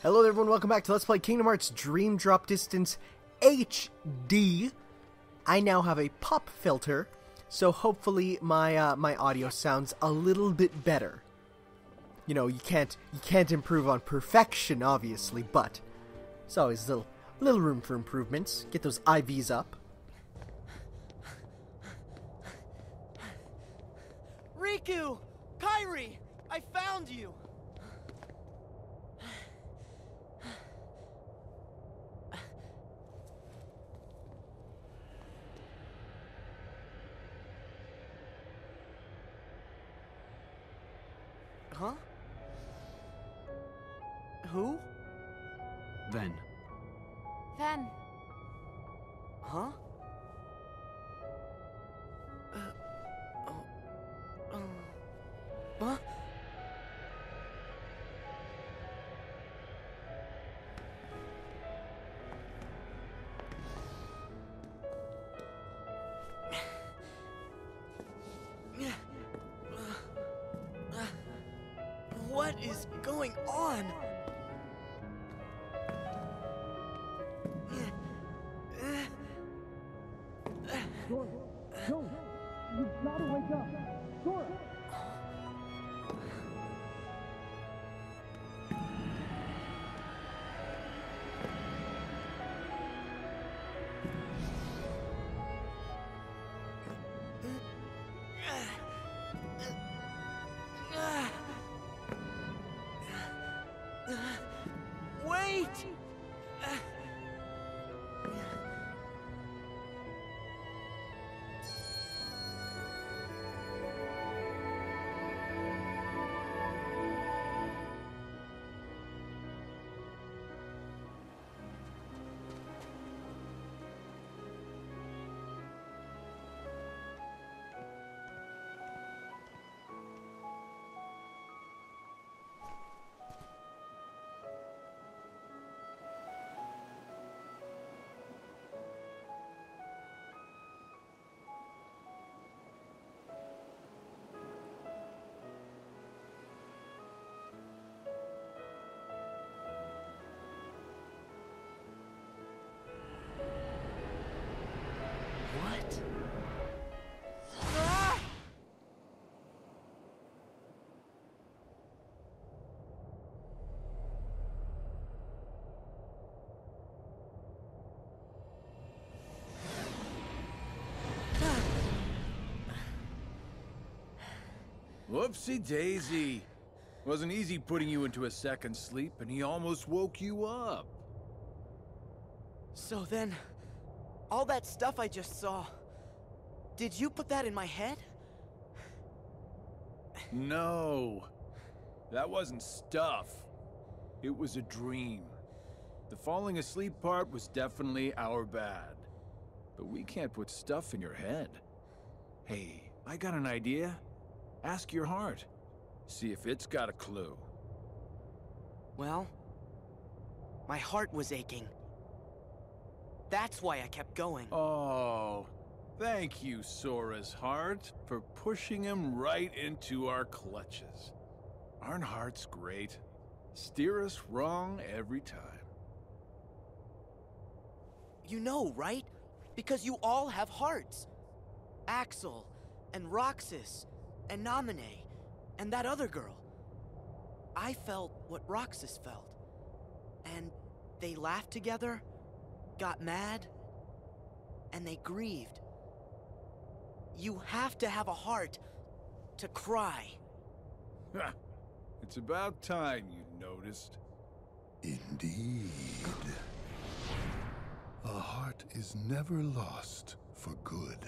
Hello there everyone, welcome back to Let's Play Kingdom Hearts Dream Drop Distance HD. I now have a pop filter, so hopefully my my audio sounds a little bit better. You know, you can't improve on perfection, obviously, but there's always little room for improvements. Get those IVs up. Riku! Kairi! I found you! Huh? Who? Ven. Ven. Huh? Huh? What is going on? Sora, no! You've got to wake up! Sora! Wait! What? Ah! Whoopsie daisy. Wasn't easy putting you into a second sleep, and he almost woke you up. So then, all that stuff I just saw, did you put that in my head? No. That wasn't stuff. It was a dream. The falling asleep part was definitely our bad. But we can't put stuff in your head. Hey, I got an idea. Ask your heart. See if it's got a clue. Well, my heart was aching. That's why I kept going. Oh, thank you, Sora's heart, for pushing him right into our clutches. Aren't hearts great? Steer us wrong every time. You know, right? Because you all have hearts. Axel, and Roxas, and Naminé, and that other girl. I felt what Roxas felt. And they laughed together, got mad, and they grieved. You have to have a heart to cry. Ha! It's about time you noticed. Indeed. A heart is never lost for good.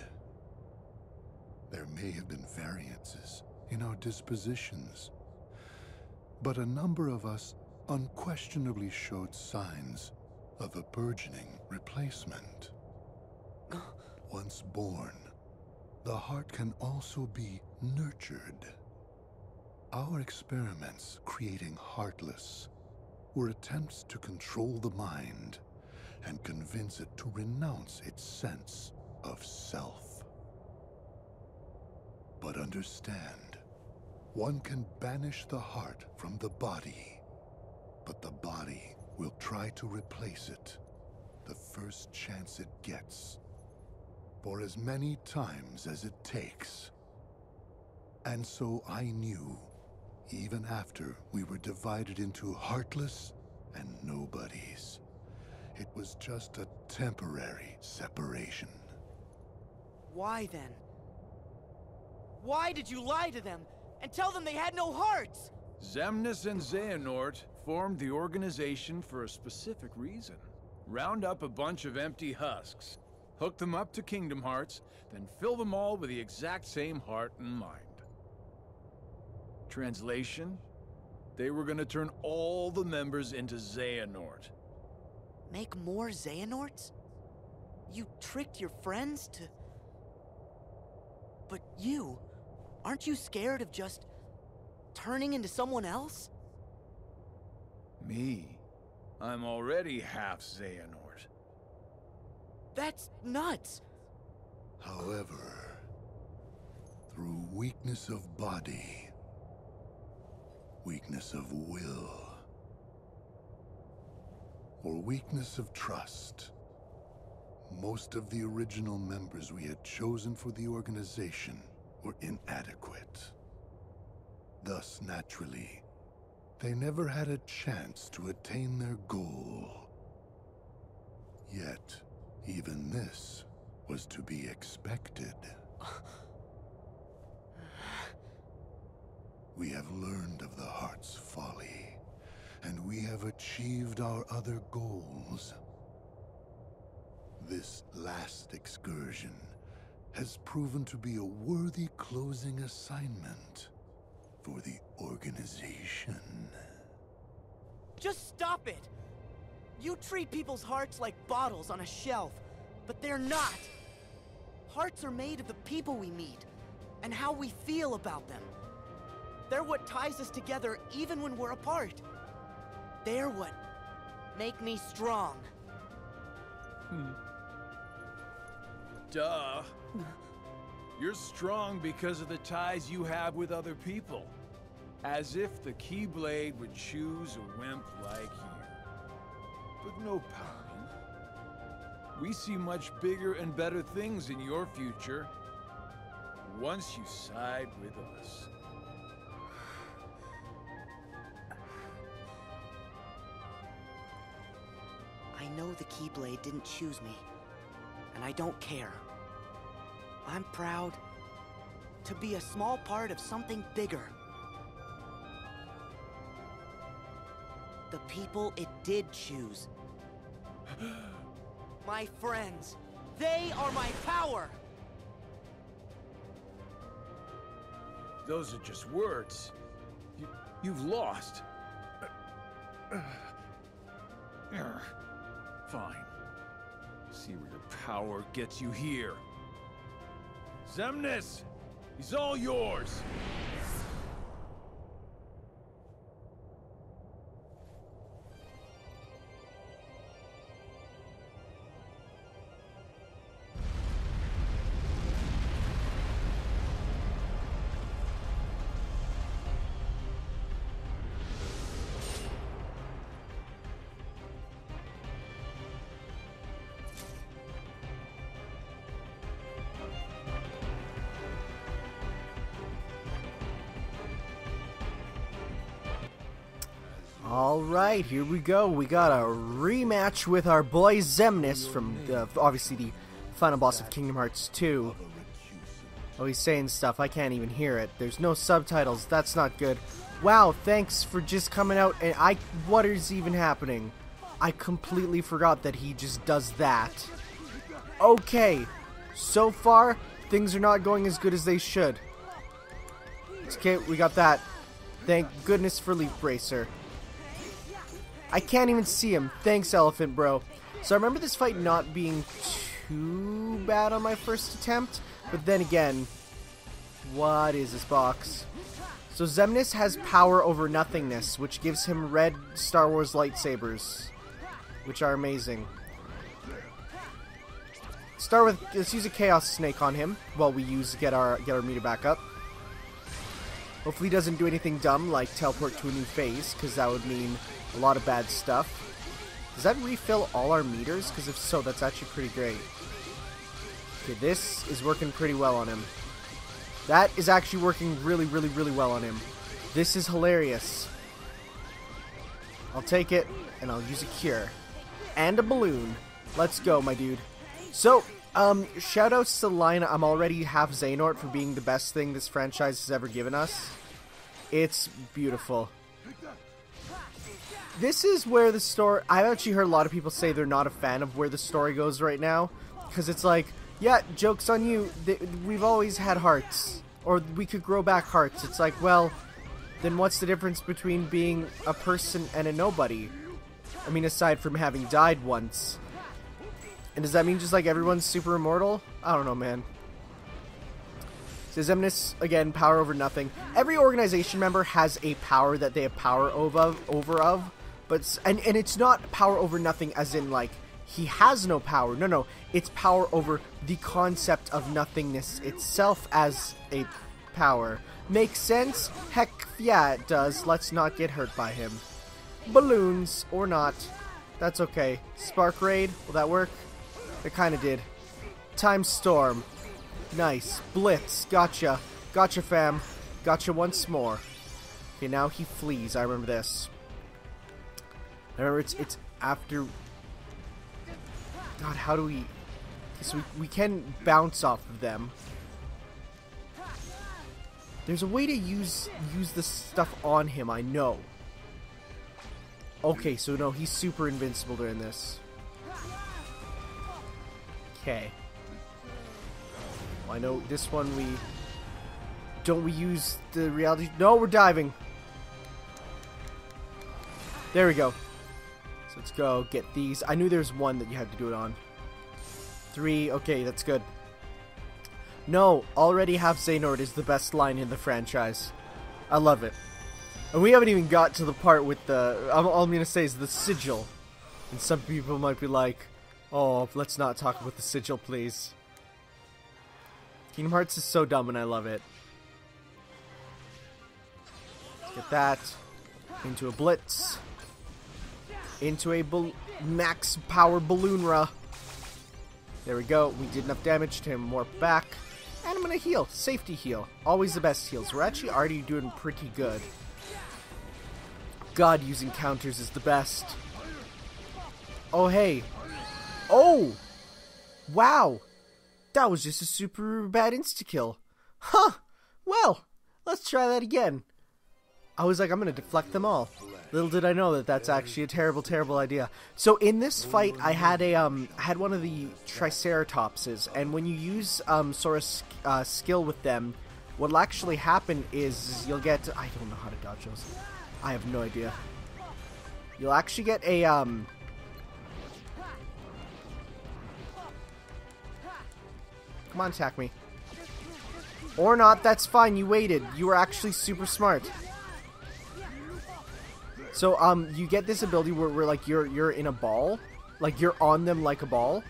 There may have been variances in our dispositions, but a number of us unquestionably showed signs of a burgeoning replacement. Once born, the heart can also be nurtured. Our experiments creating Heartless were attempts to control the mind and convince it to renounce its sense of self. But understand, one can banish the heart from the body, but the body will try to replace it the first chance it gets, for as many times as it takes. And so I knew, even after we were divided into heartless and nobodies, it was just a temporary separation. Why then? Why did you lie to them and tell them they had no hearts? Xemnas and Xehanort formed the organization for a specific reason. Round up a bunch of empty husks, hook them up to Kingdom Hearts, then fill them all with the exact same heart and mind. Translation? They were gonna turn all the members into Xehanort. Make more Xehanorts? You tricked your friends to... But you... aren't you scared of just... turning into someone else? Me? I'm already half Xehanort. That's nuts! However, through weakness of body, weakness of will, or weakness of trust, most of the original members we had chosen for the organization were inadequate. Thus, naturally, they never had a chance to attain their goal. Yet, even this was to be expected. We have learned of the heart's folly, and we have achieved our other goals. This last excursion has proven to be a worthy closing assignment for the organization. Just stop it! You treat people's hearts like bottles on a shelf, but they're not. Hearts are made of the people we meet, and how we feel about them. They're what ties us together even when we're apart. They're what make me strong. Duh. You're strong because of the ties you have with other people. As if the Keyblade would choose a wimp like you. But no pouting. We see much bigger and better things in your future once you side with us. I know the Keyblade didn't choose me, and I don't care. I'm proud to be a small part of something bigger. The people it did choose. My friends, they are my power! Those are just words. You've lost. Fine. See where your power gets you here. Xemnas! He's all yours! Alright, here we go. We got a rematch with our boy Xemnas from, obviously, the final boss of Kingdom Hearts 2. Oh, he's saying stuff. I can't even hear it. There's no subtitles. That's not good. Wow, thanks for just coming out. And what is even happening? I completely forgot that he just does that. Okay, so far, things are not going as good as they should. Okay, we got that. Thank goodness for Leaf Bracer. I can't even see him. Thanks, Elephant Bro. So I remember this fight not being too bad on my first attempt, but then again, what is this box? So Xemnas has power over nothingness, which gives him red Star Wars lightsabers, which are amazing. Let's use a Chaos Snake on him while we get our meter back up. Hopefully he doesn't do anything dumb like teleport to a new phase, because that would mean a lot of bad stuff. Does that refill all our meters? Because if so, that's actually pretty great. Okay, this is working pretty well on him. That is actually working really, really, really well on him. This is hilarious. I'll take it, and I'll use a cure. And a balloon. Let's go, my dude. So, shoutouts to Lina. I'm already Half-Xehanort for being the best thing this franchise has ever given us. It's beautiful. This is where the story... I've actually heard a lot of people say they're not a fan of where the story goes right now. Because it's like, yeah, joke's on you. We've always had hearts. Or we could grow back hearts. It's like, well, then what's the difference between being a person and a nobody? I mean, aside from having died once. And does that mean just like everyone's super immortal? I don't know, man. So Xemnas, again, power over nothing. Every organization member has a power that they have power over, but and it's not power over nothing as in like he has no power. No, it's power over the concept of nothingness itself as a power. Makes sense? Heck yeah, it does. Let's not get hurt by him. Balloons or not, that's okay. Spark Raid, will that work? It kind of did. Time Storm. Nice. Blitz. Gotcha. Gotcha, fam. Gotcha once more. Okay, now he flees. I remember this. I remember it's after... God, how do we... So we can bounce off of them. There's a way to use this stuff on him, I know. Okay, so no, he's super invincible during this. Okay. Well, I know this one we... Don't we use the reality... No, we're diving. There we go. So let's go get these. I knew there was one that you had to do it on. 3. Okay, that's good. No, already Half-Xehanort is the best line in the franchise. I love it. And we haven't even got to the part with the... all I'm going to say is the sigil. And some people might be like, oh, let's not talk about the sigil, please. Kingdom Hearts is so dumb and I love it. Let's get that. Into a Blitz. Into a max power Balloonra. There we go. We did enough damage to him. Warp back. And I'm going to heal. Safety heal. Always the best heals. We're actually already doing pretty good. God, using counters is the best. Oh, hey. Oh! Wow! That was just a super bad insta-kill. Huh! Well, let's try that again. I was like, I'm going to deflect them all. Little did I know that that's actually a terrible, terrible idea. So in this fight, I had one of the Triceratopses, and when you use Sora's skill with them, what'll actually happen is you'll get... I don't know how to dodge those. I have no idea. You'll actually get a... Come on, attack me. Or not, that's fine, you waited. You were actually super smart. So, you get this ability where like, you're in a ball. Like, you're on them like a ball.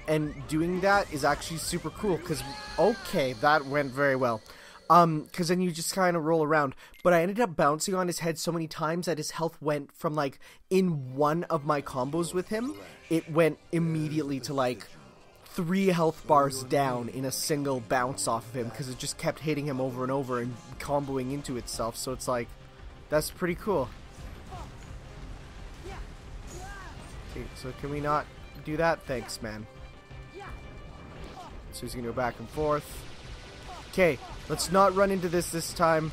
And doing that is actually super cool, because... Okay, that went very well. Because then you just kind of roll around. But I ended up bouncing on his head so many times that his health went from, like, in one of my combos with him, it went immediately to, like, 3 health bars down in a single bounce off of him, because it just kept hitting him over and over and comboing into itself. So it's like, that's pretty cool. Okay, so can we not do that? Thanks, man. So he's gonna go back and forth. Okay, let's not run into this time.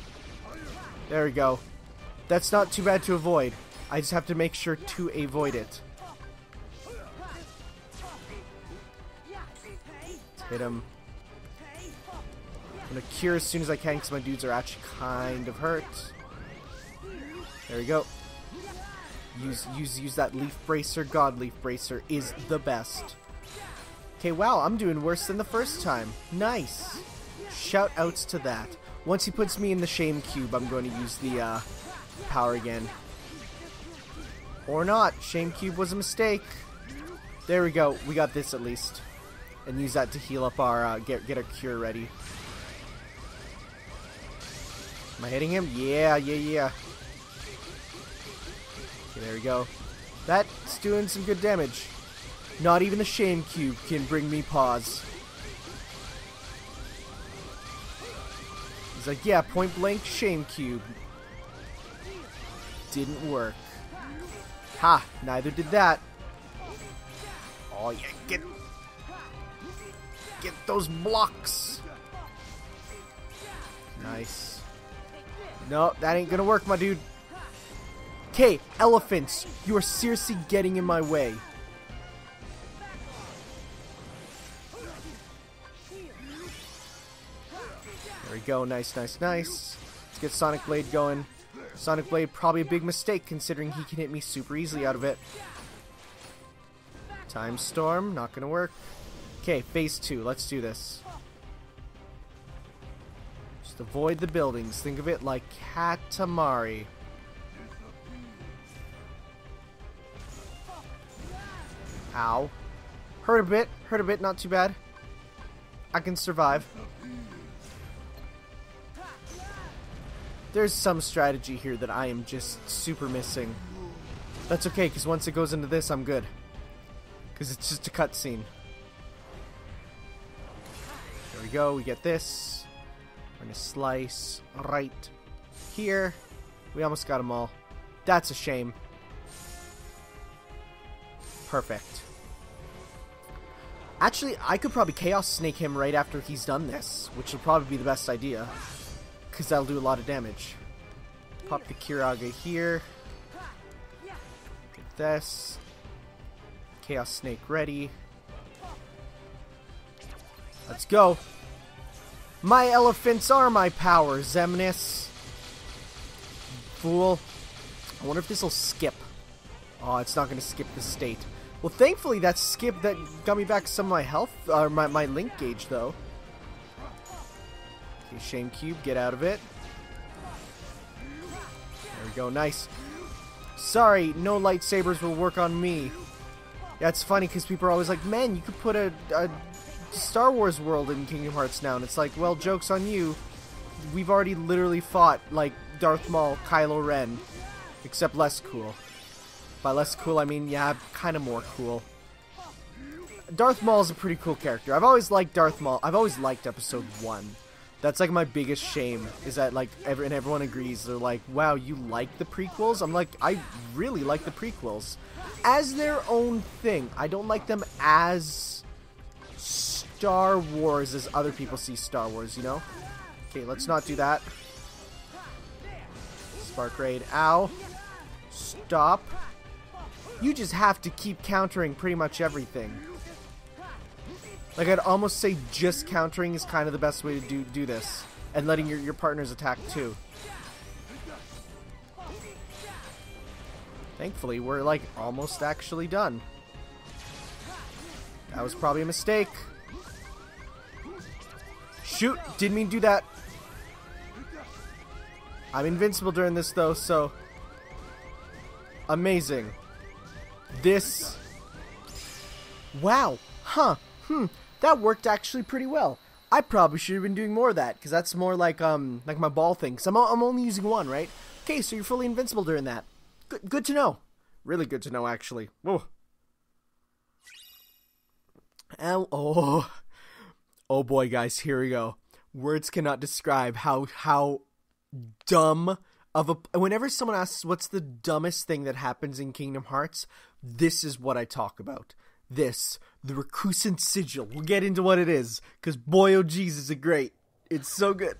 There we go. That's not too bad to avoid. I just have to make sure to avoid it. Let's hit him. I'm gonna cure as soon as I can because my dudes are actually kind of hurt. There we go. Use that Leaf Bracer. God, Leaf Bracer is the best. Okay, wow, I'm doing worse than the first time. Nice. Shout outs to that. Once he puts me in the shame cube, I'm going to use the power again. Or not. Shame cube was a mistake. There we go. We got this at least. And use that to heal up our, get our cure ready. Am I hitting him? Yeah. Okay, there we go. That's doing some good damage. Not even the Shame Cube can bring me pause. He's like, yeah, point blank Shame Cube. Didn't work. Ha! Neither did that. Oh yeah, get those blocks. Nice. No, that ain't gonna work, my dude. Okay, elephants, you are seriously getting in my way. There we go, nice. Let's get Sonic Blade going. Sonic Blade, probably a big mistake considering he can hit me super easily out of it. Time Storm, not gonna work. Okay, phase 2, let's do this. Just avoid the buildings. Think of it like Katamari. Ow. Hurt a bit, not too bad. I can survive. There's some strategy here that I am just super missing. That's okay, because once it goes into this, I'm good. Because it's just a cutscene. There we go, we get this. We're gonna slice right here. We almost got them all. That's a shame. Perfect. Actually, I could probably Chaos Snake him right after he's done this, which will probably be the best idea. Because that'll do a lot of damage. Pop the Kiraga here. Get this. Chaos Snake ready. Let's go. My elephants are my power, Xemnas. Fool. I wonder if this will skip. Oh, it's not going to skip the state. Well, thankfully that skip that got me back some of my health, or my link gauge, though. Okay, Shame Cube, get out of it. There we go, nice. Sorry, no lightsabers will work on me. Yeah, it's funny because people are always like, man, you could put a Star Wars world in Kingdom Hearts now. And it's like, well, joke's on you. We've already literally fought, like, Darth Maul, Kylo Ren. Except less cool. By less cool, I mean, yeah, kind of more cool. Darth Maul is a pretty cool character. I've always liked Darth Maul. I've always liked Episode 1. That's, like, my biggest shame, is that, like, and everyone agrees. They're like, wow, you like the prequels? I'm like, I really like the prequels. As their own thing. I don't like them as Star Wars as other people see Star Wars, you know? Okay, let's not do that. Spark Raid. Ow. Stop. You just have to keep countering pretty much everything. Like, I'd almost say just countering is kind of the best way to do this. And letting your partners attack, too. Thankfully, we're, like, almost actually done. That was probably a mistake. Shoot! Didn't mean to do that. I'm invincible during this, though, so... Amazing. This... Wow. Huh. That worked actually pretty well. I probably should have been doing more of that, because that's more like my ball thing. Because I'm only using one, right? Okay, so you're fully invincible during that. Good to know. Really good to know, actually. Whoa. Oh boy, guys, here we go. Words cannot describe how dumb of a... Whenever someone asks what's the dumbest thing that happens in Kingdom Hearts, this is what I talk about. This, the Recusant Sigil. We'll get into what it is, because boy, oh jeez, is it great. It's so good.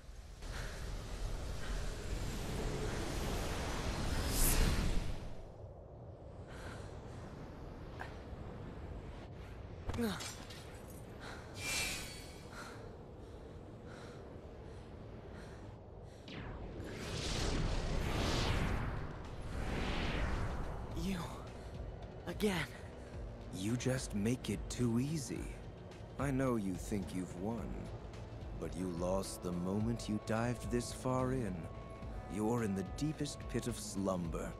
You... again. You just make it too easy. I know you think you've won, but you lost the moment you dived this far in. You're in the deepest pit of slumber,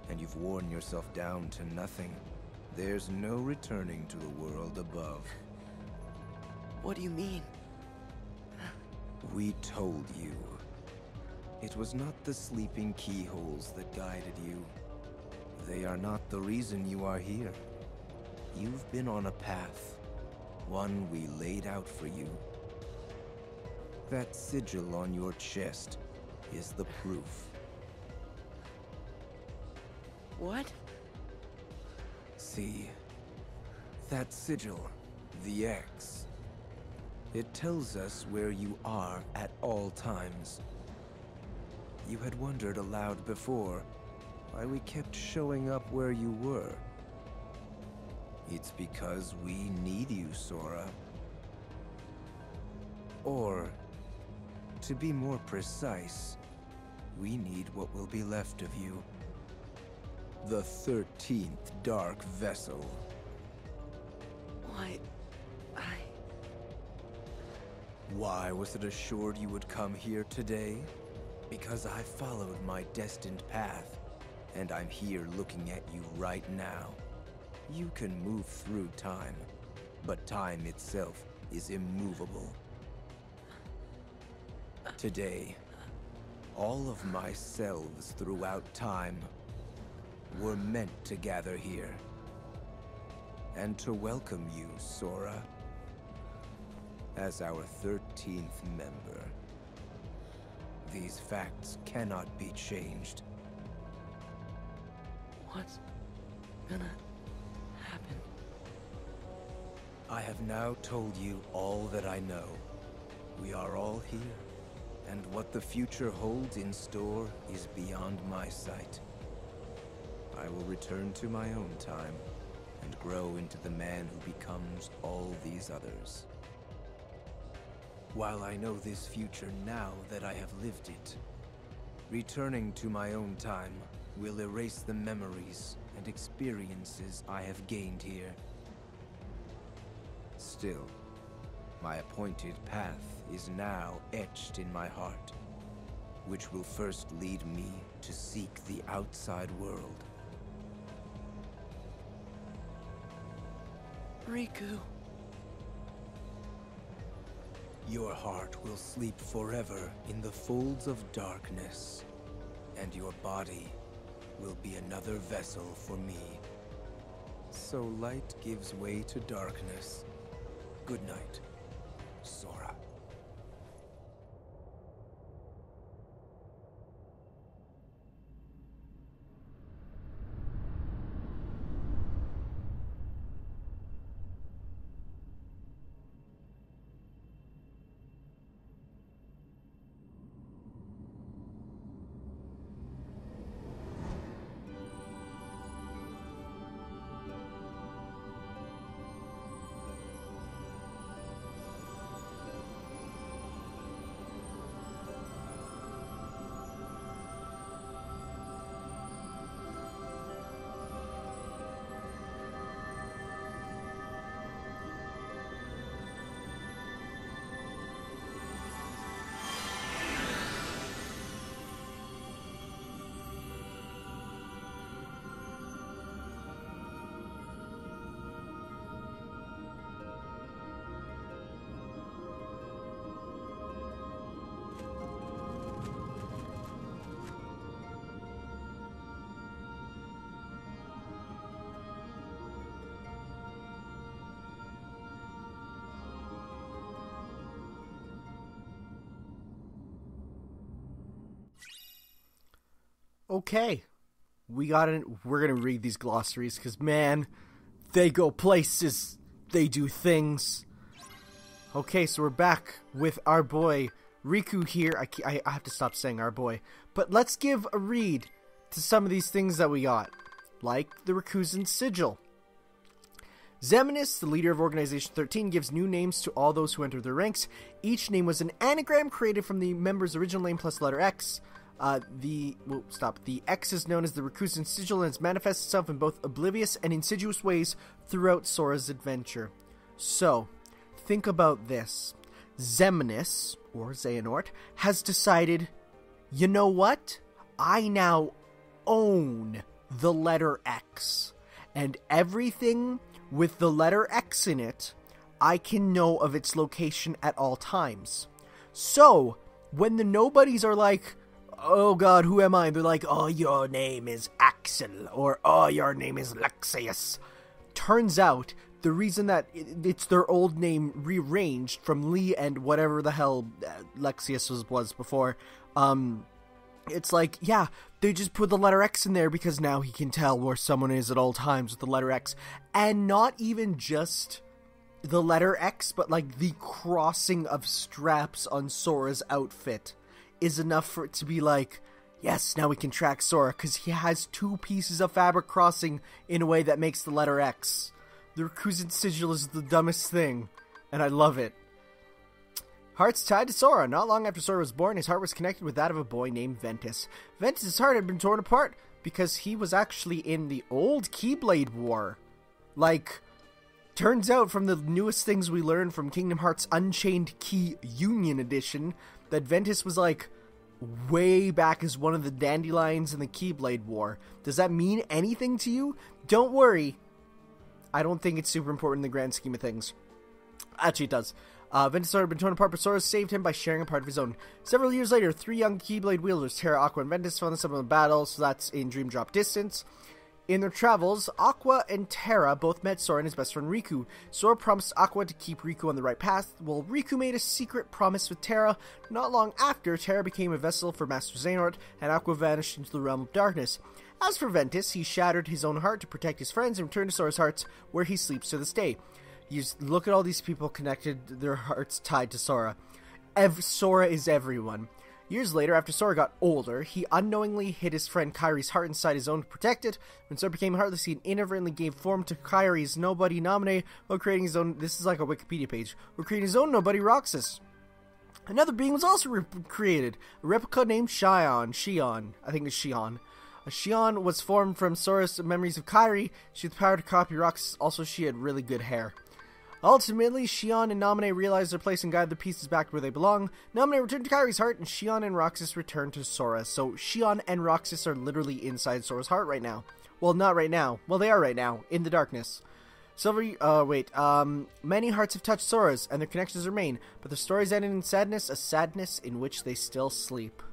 and you've worn yourself down to nothing. There's no returning to the world above. What do you mean? We told you. It was not the sleeping keyholes that guided you. They are not the reason you are here. You've been on a path, one we laid out for you. That sigil on your chest is the proof. What? See, that sigil, the X. It tells us where you are at all times. You had wondered aloud before why we kept showing up where you were. It's because we need you, Sora. Or, to be more precise, we need what will be left of you. The 13th Dark Vessel. Why, Why was it assured you would come here today? Because I followed my destined path, and I'm here looking at you right now. You can move through time, but time itself is immovable. Today, all of my selves throughout time were meant to gather here, and to welcome you, Sora, as our 13th member. These facts cannot be changed. what's gonna happen? I have now told you all that I know. We are all here, and what the future holds in store is beyond my sight. I will return to my own time, and grow into the man who becomes all these others. While I know this future now that I have lived it, returning to my own time will erase the memories and experiences I have gained here. Still, my appointed path is now etched in my heart, which will first lead me to seek the outside world. Riku. Your heart will sleep forever in the folds of darkness, and your body will be another vessel for me. So light gives way to darkness. Good night, Sora. Okay, we're gonna read these glossaries, because man, they go places, they do things. Okay, so we're back with our boy Riku here. I have to stop saying our boy, but let's give a read to some of these things that we got, like the Rikuzen Sigil. Xemnas, the leader of Organization 13, gives new names to all those who enter their ranks. Each name was an anagram created from the member's original name plus letter X. The X is known as the Rikuzen Sigil, and it manifests itself in both oblivious and insidious ways throughout Sora's adventure. So, think about this. Xemnas, or Xehanort, has decided, you know what? I now own the letter X. And everything with the letter X in it, I can know of its location at all times. So, when the nobodies are like, oh god, who am I? They're like, oh, your name is Axel, or oh, your name is Lexius. Turns out, the reason that it's their old name rearranged from Lee and whatever the hell Lexius was before, it's like, yeah, they just put the letter X in there because now he can tell where someone is at all times with the letter X. And not even just the letter X, but like the crossing of straps on Sora's outfit is enough for it to be like, yes, now we can track Sora, because he has 2 pieces of fabric crossing in a way that makes the letter X. The Rikuzen sigil is the dumbest thing, and I love it. Heart's tied to Sora. Not long after Sora was born, his heart was connected with that of a boy named Ventus. Ventus' heart had been torn apart because he was actually in the old Keyblade War. Like, turns out from the newest things we learned from Kingdom Hearts Unchained Key Union Edition, that Ventus was like way back as one of the dandelions in the Keyblade War. Does that mean anything to you? Don't worry. I don't think it's super important in the grand scheme of things. Actually, it does. Ventus' heart had been torn apart, but Sora saved him by sharing a part of his own. Several years later, 3 young Keyblade wielders, Terra, Aqua, and Ventus, found themselves in a battle, so that's in Dream Drop Distance. In their travels, Aqua and Terra both met Sora and his best friend Riku. Sora promised Aqua to keep Riku on the right path, while Riku made a secret promise with Terra. Not long after, Terra became a vessel for Master Xehanort, and Aqua vanished into the realm of darkness. As for Ventus, he shattered his own heart to protect his friends and returned to Sora's hearts, where he sleeps to this day. You just look at all these people connected, their hearts tied to Sora. Sora is everyone. Years later, after Sora got older, he unknowingly hid his friend Kairi's heart inside his own to protect it. When Sora became heartless, he inadvertently gave form to Kairi's nobody Naminé while creating his own, this is like a Wikipedia page, while creating his own nobody Roxas. Another being was also created, a replica named Xion, I think it's Xion. Xion was formed from Sora's memories of Kairi. She had the power to copy Roxas, also she had really good hair. Ultimately, Xion and Naminé realized their place and guided the pieces back where they belong. Naminé returned to Kairi's heart, and Xion and Roxas returned to Sora. So Xion and Roxas are literally inside Sora's heart right now. Well, not right now. Well, they are right now, in the darkness. Many hearts have touched Sora's, and their connections remain, but their stories ended in sadness, a sadness in which they still sleep.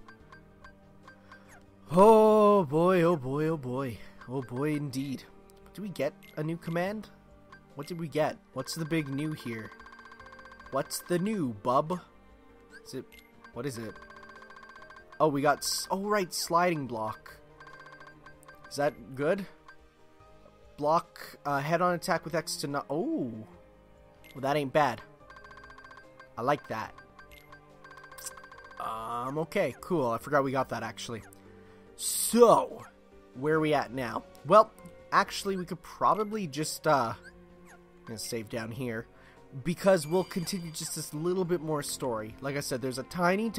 Oh boy, oh boy, oh boy. Oh boy, indeed. Do we get a new command? What did we get? What's the big new here? What's the new, bub? What is it? Oh, we got, right, sliding block. Is that good? Block, head-on attack with X to not, oh. Well, that ain't bad. I like that. Okay, cool. I forgot we got that, actually. So, where are we at now? Well, actually, we could probably just, I'm gonna save down here, because we'll continue just this little bit more story. Like I said, there's a tiny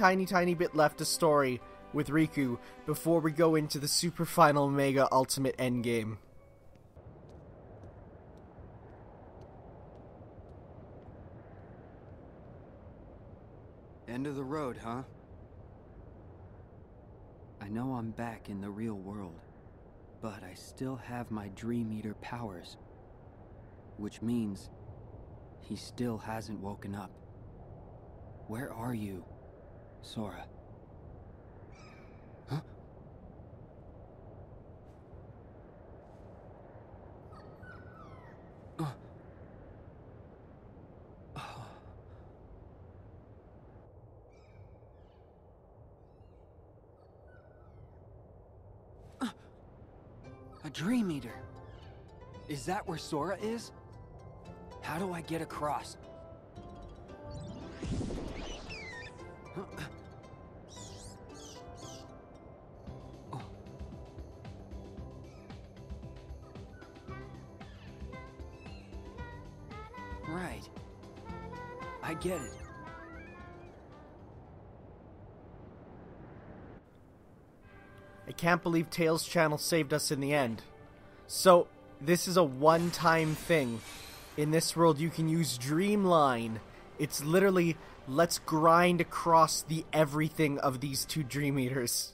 bit left of story with Riku before we go into the super final mega ultimate endgame. End of the road, huh? I know I'm back in the real world, but I still have my Dream Eater powers. Which means he still hasn't woken up. Where are you, Sora? Huh? A Dream Eater. Is that where Sora is? How do I get across? Right. I get it. I can't believe Tails' channel saved us in the end. So, this is a one-time thing. In this world, you can use Dreamline. It's literally, let's grind across the everything of these 2 Dream Eaters.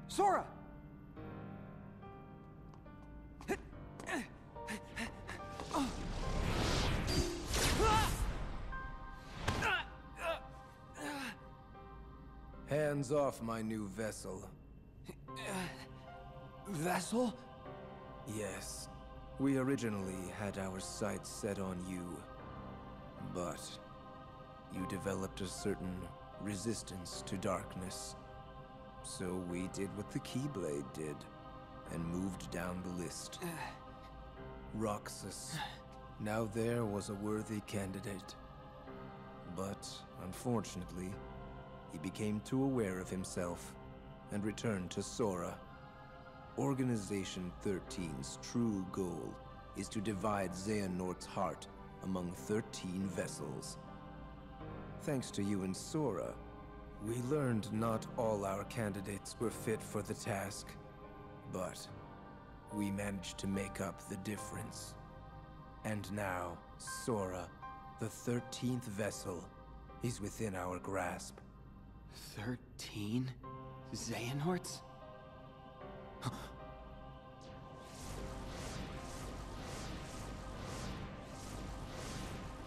Sora! Hands off my new vessel. Vessel? Yes, we originally had our sights set on you, but you developed a certain resistance to darkness. So we did what the Keyblade did, and moved down the list. Roxas. Now there was a worthy candidate. But, unfortunately, he became too aware of himself, and returned to Sora. Organization 13's true goal is to divide Xehanort's heart among 13 vessels. Thanks to you and Sora, we learned not all our candidates were fit for the task, but we managed to make up the difference. And now, Sora, the 13th vessel, is within our grasp. 13 Xehanorts?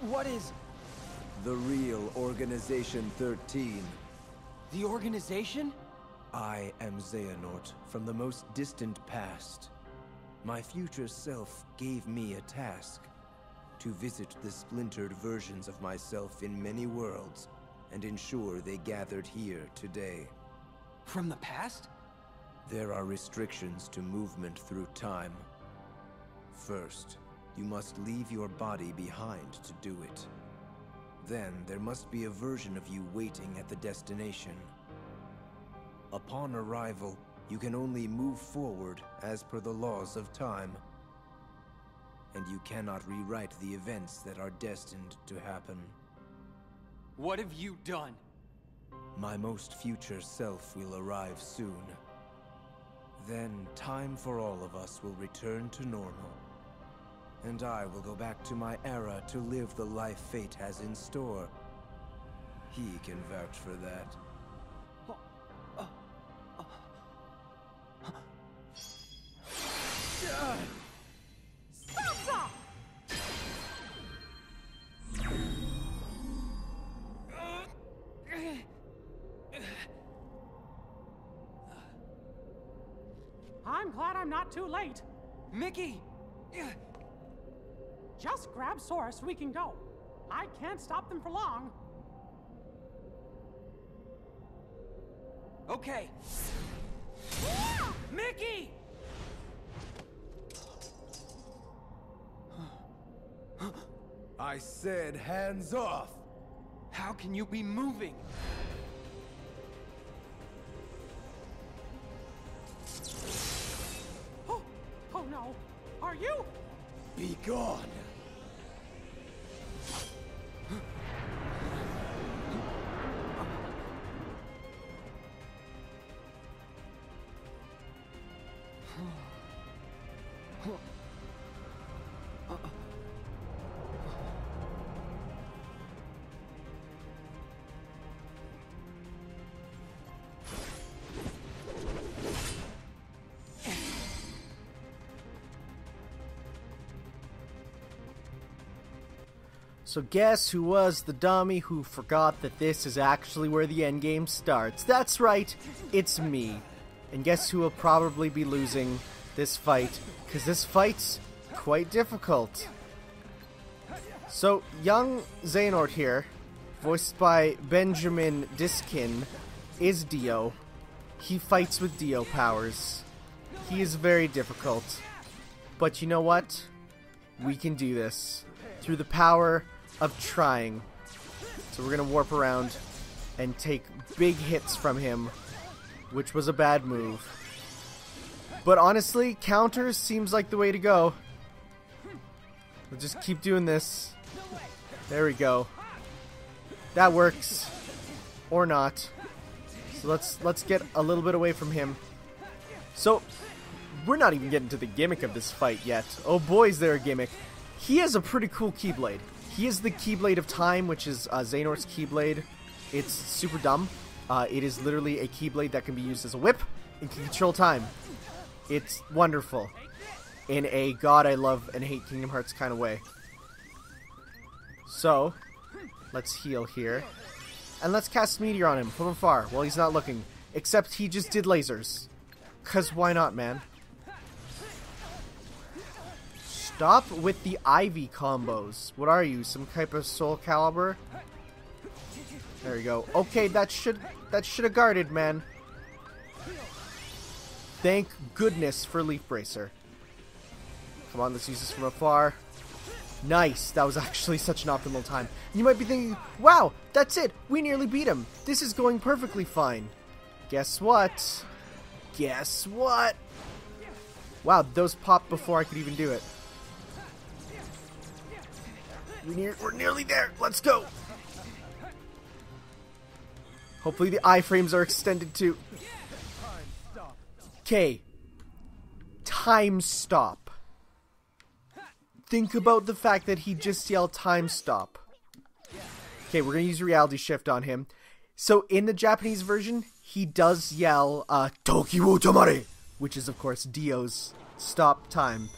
What is The real Organization 13. the organization? I am Xehanort from the most distant past. My future self gave me a task: to visit the splintered versions of myself in many worlds and ensure they gathered here today. From the past? There are restrictions to movement through time. First, you must leave your body behind to do it. Then there must be a version of you waiting at the destination. Upon arrival, you can only move forward as per the laws of time. And you cannot rewrite the events that are destined to happen. What have you done? My most future self will arrive soon. Then time for all of us will return to normal. And I will go back to my era to live the life fate has in store. He can vouch for that. I'm glad I'm not too late. Mickey! Just grab Sora so we can go. I can't stop them for long. Okay. Mickey! I said hands off! How can you be moving? Oh no. Are you? Be gone! So guess who was the dummy who forgot that this is actually where the endgame starts? That's right, it's me. And guess who will probably be losing this fight? Because this fight's quite difficult. So, young Xehanort here, voiced by Benjamin Diskin, is Dio. He fights with Dio powers. He is very difficult. But you know what? We can do this. Through the power of trying. So we're gonna warp around and take big hits from him, which was a bad move. But honestly, counters seems like the way to go. We'll just keep doing this. There we go. That works. Or not. So let's get a little bit away from him. So we're not even getting to the gimmick of this fight yet. Oh boy, is there a gimmick. He has a pretty cool Keyblade. He is the Keyblade of Time, which is Xehanort's Keyblade. It's super dumb. It is literally a Keyblade that can be used as a whip and can control time. It's wonderful. In a God I love and hate Kingdom Hearts kind of way. So, let's heal here. And let's cast Meteor on him from afar while he's not looking. Except he just did lasers. 'Cause why not, man? Stop with the Ivy combos. What are you? Some type of Soul Calibur? There you go. Okay, that should have guarded, man. Thank goodness for Leaf Bracer. Come on, let's use this from afar. Nice. That was actually such an optimal time. You might be thinking, wow, that's it. We nearly beat him. This is going perfectly fine. Guess what? Guess what? Wow, those popped before I could even do it. We're nearly there. Let's go. Hopefully the iframes are extended too. Okay. Time stop. Think about the fact that he just yelled time stop. Okay, we're going to use reality shift on him. So in the Japanese version, he does yell Toki wo tamare, which is of course Dio's stop time.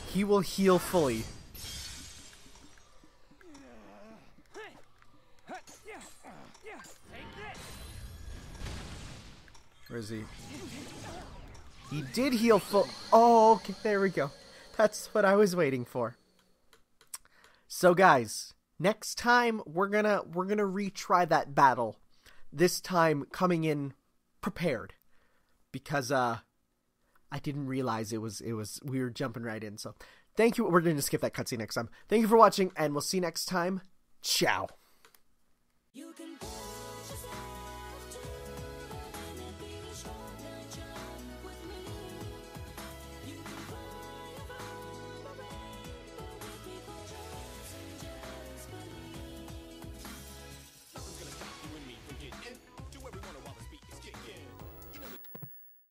He will heal fully. Where is he? He did heal full. Oh, okay, there we go. That's what I was waiting for. So guys, next time we're gonna retry that battle. This time coming in prepared, because I didn't realize it was we were jumping right in. So thank you. We're going to skip that cutscene next time. Thank you for watching, and we'll see you next time. Ciao.